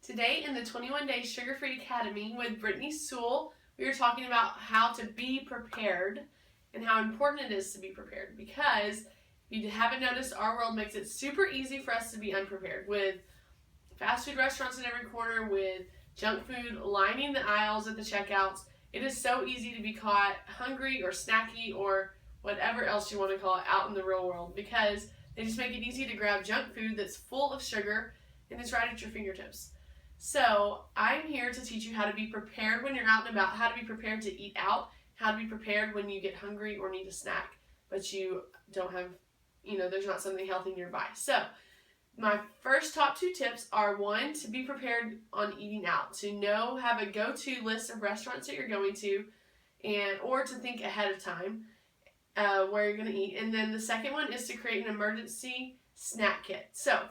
Today in the 21 Day Sugar-Free Academy with Brittany Sewell, we are talking about how to be prepared and how important it is to be prepared, because if you haven't noticed, our world makes it super easy for us to be unprepared, with fast food restaurants in every corner, with junk food lining the aisles at the checkouts. It is so easy to be caught hungry or snacky or whatever else you want to call it out in the real world, because they just make it easy to grab junk food that's full of sugar and it's right at your fingertips. So I'm here to teach you how to be prepared when you're out and about, how to be prepared to eat out, how to be prepared when you get hungry or need a snack, but you don't have, there's not something healthy nearby. So my first top two tips are: one, to be prepared on eating out, to have a go-to list of restaurants that you're going to, or to think ahead of time where you're going to eat. And then the second one is to create an emergency snack kit. So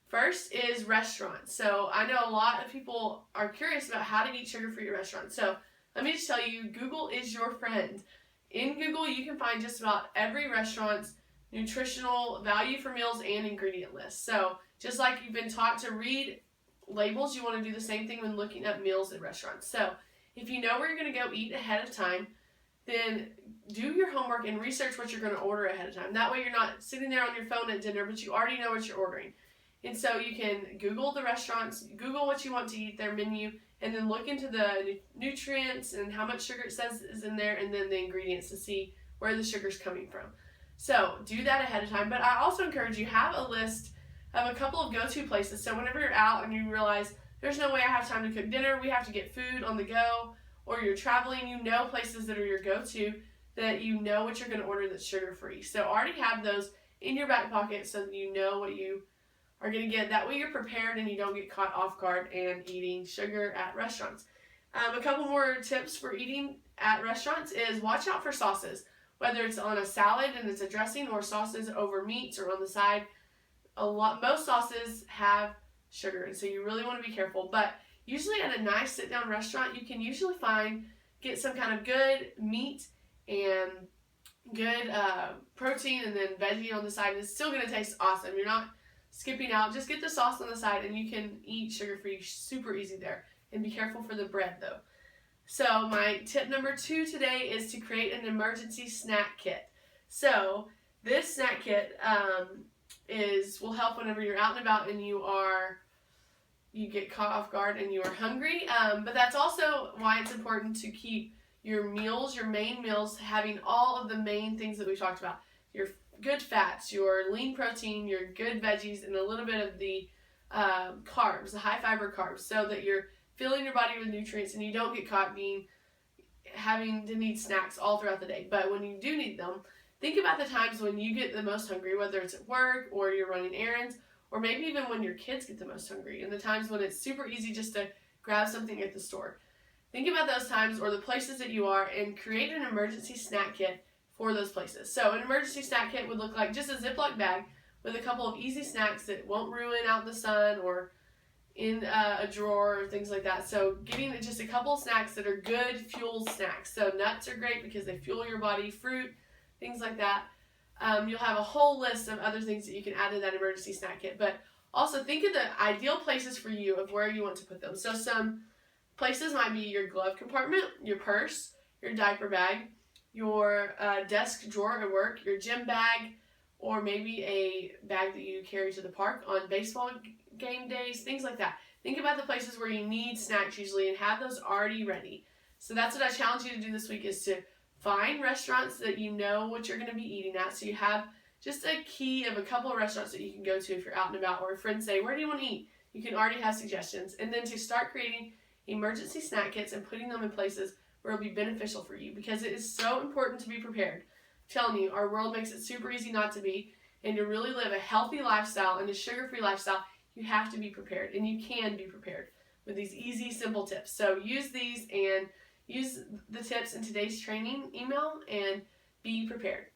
first is restaurants. So I know a lot of people are curious about how to eat sugar-free at restaurants. So let me just tell you, Google is your friend. In Google, you can find just about every restaurant's nutritional value for meals and ingredient list. So just like you've been taught to read labels, you want to do the same thing when looking up meals at restaurants. So if you know where you're going to go eat ahead of time, then do your homework and research what you're going to order ahead of time. That way you're not sitting there on your phone at dinner, but you already know what you're ordering. And so you can Google the restaurants, Google what you want to eat, their menu, and then look into the nutrients and how much sugar it says is in there, and then the ingredients to see where the sugar's coming from. So do that ahead of time. But I also encourage you, have a list of a couple of go-to places. So whenever you're out and you realize there's no way I have time to cook dinner, we have to get food on the go, or you're traveling, places that are your go-to, that you know what you're going to order that's sugar-free. So already have those in your back pocket so that you know what you are going to get. That way you're prepared and you don't get caught off guard and eating sugar at restaurants. A couple more tips for eating at restaurants is watch out for sauces. Whether it's on a salad and it's a dressing, or sauces over meats or on the side, most sauces have sugar, and so you really want to be careful. But usually at a nice sit-down restaurant, you can usually get some kind of good meat and good protein and then veggie on the side, and it's still going to taste awesome. You're not skipping out. Just get the sauce on the side and you can eat sugar-free super easy there. And be careful for the bread though. So my tip number 2 today is to create an emergency snack kit. So this snack kit will help whenever you're out and about and you get caught off guard and you are hungry. But that's also why it's important to keep your main meals, having all of the main things that we talked about. Your good fats, your lean protein, your good veggies, and a little bit of the carbs, the high fiber carbs, so that you're filling your body with nutrients and you don't get caught having to need snacks all throughout the day. But when you do need them, think about the times when you get the most hungry, whether it's at work or you're running errands, or maybe even when your kids get the most hungry, and the times when it's super easy just to grab something at the store. Think about those times or the places that you are and create an emergency snack kit for those places. So an emergency snack kit would look like just a Ziploc bag with a couple of easy snacks that won't ruin out in the sun or in a drawer or things like that. So getting just a couple of snacks that are good fuel snacks. So nuts are great because they fuel your body, fruit, things like that. You'll have a whole list of other things that you can add to that emergency snack kit. But also think of the ideal places for you of where you want to put them. So some places might be your glove compartment, your purse, your diaper bag, your desk drawer at work, your gym bag, or maybe a bag that you carry to the park on baseball game days, things like that. Think about the places where you need snacks usually and have those already ready. So that's what I challenge you to do this week, is to find restaurants that you know what you're going to be eating at. So you have just a key of a couple of restaurants that you can go to if you're out and about, or if friends say, where do you want to eat? You can already have suggestions. And then to start creating emergency snack kits and putting them in places where it'll be beneficial for you, because it is so important to be prepared. I'm telling you, our world makes it super easy not to be, and to really live a healthy lifestyle and a sugar-free lifestyle, you have to be prepared, and you can be prepared with these easy, simple tips. So use these and use the tips in today's training email and be prepared.